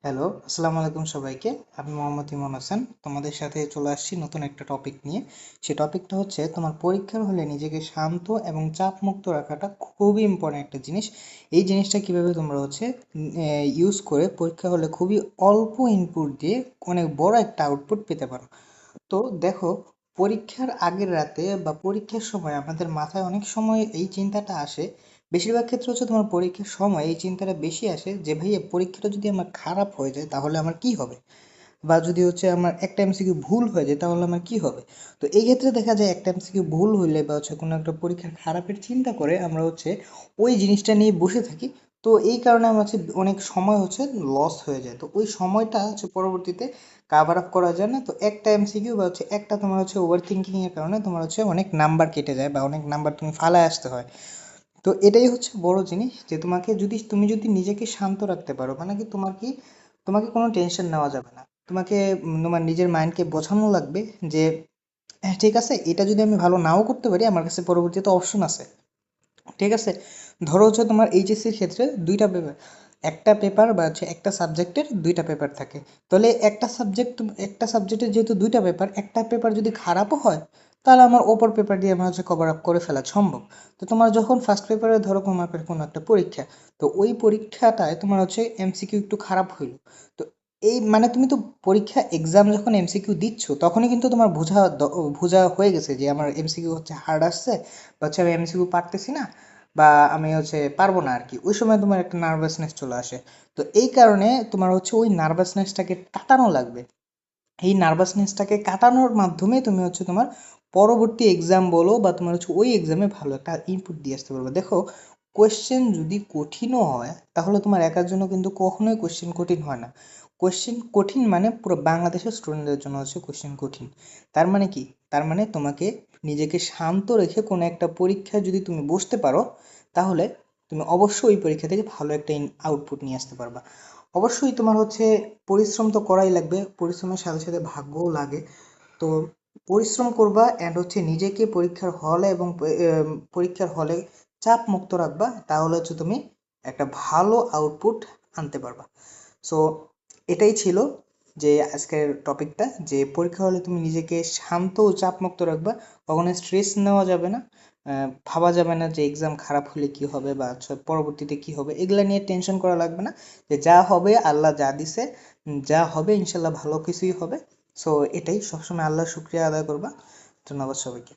Hello, আসসালামু আলাইকুম সবাইকে। আমি মোহাম্মদ ইমন হাসান। তোমাদের সাথে চলে আসছি নতুন একটা টপিক নিয়ে। সেই টপিকটা হচ্ছে তোমার পরীক্ষার হলে নিজেকে শান্ত এবং চাপমুক্ত রাখাটা খুবই ইম্পর্টেন্ট একটা জিনিস। এই জিনিসটা কিভাবে তোমরা ইউজ করে পরীক্ষা হলে খুবই অল্প ইনপুট দিয়ে অনেক বড় একটা আউটপুট পেতে পারো। তো দেখো, পরীক্ষার আগের রাতে বা পরীক্ষার সময় আমাদের মাথায় অনেক সময় এই চিন্তাটা আসে। বেশিরভাগ ক্ষেত্রে হচ্ছে তোমার পরীক্ষার সময় এই চিন্তাটা বেশি আসে যে ভাইয়া পরীক্ষাটা যদি আমার খারাপ হয়ে যায় তাহলে আমার কি হবে, বা যদি হচ্ছে আমার একটা এমসিকিউ ভুল হয়ে যায় তাহলে আমার কি হবে। তো এই ক্ষেত্রে দেখা যায় একটা এমসিকিউ ভুল হইলে বা হচ্ছে কোনো একটা পরীক্ষার খারাপের চিন্তা করে আমরা হচ্ছে ওই জিনিসটা নিয়ে বসে থাকি। তো এই কারণে আমার হচ্ছে অনেক সময় হচ্ছে লস হয়ে যায়। তো ওই সময়টা হচ্ছে পরবর্তীতে কাভার আপ করা যায় না। তো একটা এমসিকিউ বা হচ্ছে একটা তোমার হচ্ছে ওভার থিঙ্কিং এর কারণে তোমার হচ্ছে অনেক নাম্বার কেটে যায় বা অনেক নাম্বার তুমি ফালায় আসতে হয়। তো এটাই হচ্ছে বড় জিনিস যে তুমি যদি নিজেকে শান্ত রাখতে পারো, মানে কি তোমাকে কোনো টেনশন নেওয়া যাবে না। তোমার নিজের মাইন্ডকে বোঝানো লাগবে যে হ্যাঁ ঠিক আছে, এটা যদি আমি ভালো নাও করতে পারি আমার কাছে পরবর্তীতে অপশন আছে। ঠিক আছে, ধরো হচ্ছে তোমার এইচএসসির ক্ষেত্রে দুইটা পেপার, একটা পেপার বা হচ্ছে একটা সাবজেক্টের দুইটা পেপার থাকে। তাহলে একটা সাবজেক্টের যেহেতু দুইটা পেপার, একটা পেপার যদি খারাপও হয় তাহলে আমার ওপর পেপার দিয়ে আমার হচ্ছে কভার আপ করে ফেলা সম্ভব। তো তোমার যখন ফার্স্ট পেপারে ধরো তোমার কোনো একটা পরীক্ষা, তো ওই পরীক্ষাটায় তোমার হচ্ছে এমসিকিউ একটু খারাপ হইলো, তো এই মানে তুমি তো পরীক্ষা এক্সাম যখন এমসিকিউ দিচ্ছ তখনই কিন্তু তোমার বোঝা হয়ে গেছে যে আমার এমসিকিউ হচ্ছে হার্ড আসছে, বা হচ্ছে আমি এমসিকিউ পারতেছি না, বা আমি হচ্ছে পারবো না আর কি। ওই সময় তোমার একটা নার্ভাসনেস চলে আসে। তো এই কারণে তোমার হচ্ছে ওই নার্ভাসনেসটাকে কাটানো লাগবে। এই নার্ভাসনেসটাকে কাটানোর মাধ্যমে তুমি হচ্ছে তোমার পরবর্তী এক্সাম বলো বা তোমার হচ্ছে ওই এক্সামে ভালো একটা ইনপুট দিয়ে আসতে পারবে। দেখো, কোয়েশ্চেন যদি কঠিনও হয় তাহলে তোমার একার জন্য কিন্তু কখনোই কোয়েশ্চেন কঠিন হয় না। কোয়েশ্চেন কঠিন মানে পুরো বাংলাদেশের স্টুডেন্টদের জন্য হচ্ছে কোয়েশ্চেন কঠিন। তার মানে কি? তার মানে তোমাকে নিজেকে শান্ত রেখে কোনো একটা পরীক্ষায় যদি তুমি বসতে পারো তাহলে তুমি অবশ্যই ওই পরীক্ষা থেকে ভালো একটা আউটপুট নিয়ে আসতে পারবা। অবশ্যই তোমার হচ্ছে পরিশ্রম তো করাই লাগবে, পরিশ্রমের সাথে সাথে ভাগ্যও লাগে। তো পরিশ্রম করবা অ্যান্ড হচ্ছে নিজেকে পরীক্ষার হলে চাপ মুক্ত রাখবা, তাহলে হচ্ছে তুমি একটা ভালো আউটপুট আনতে পারবা। সো এটাই ছিল যে আজকের টপিকটা, যে পরীক্ষা হলে তুমি নিজেকে শান্ত ও চাপমুক্ত রাখবা। কখনো স্ট্রেস নেওয়া যাবে না, ভাবা যাবে না যে এক্সাম খারাপ হলে কি হবে বা আচ্ছা পরবর্তীতে কি হবে, এগুলা নিয়ে টেনশন করা লাগবে না। যে যা হবে আল্লাহ যা দিছে, যা হবে ইনশাল্লাহ ভালো কিছুই হবে। সো এটাই, সবসময় আল্লাহর শুক্রিয়া আদায় করবা। ধন্যবাদ সবাইকে।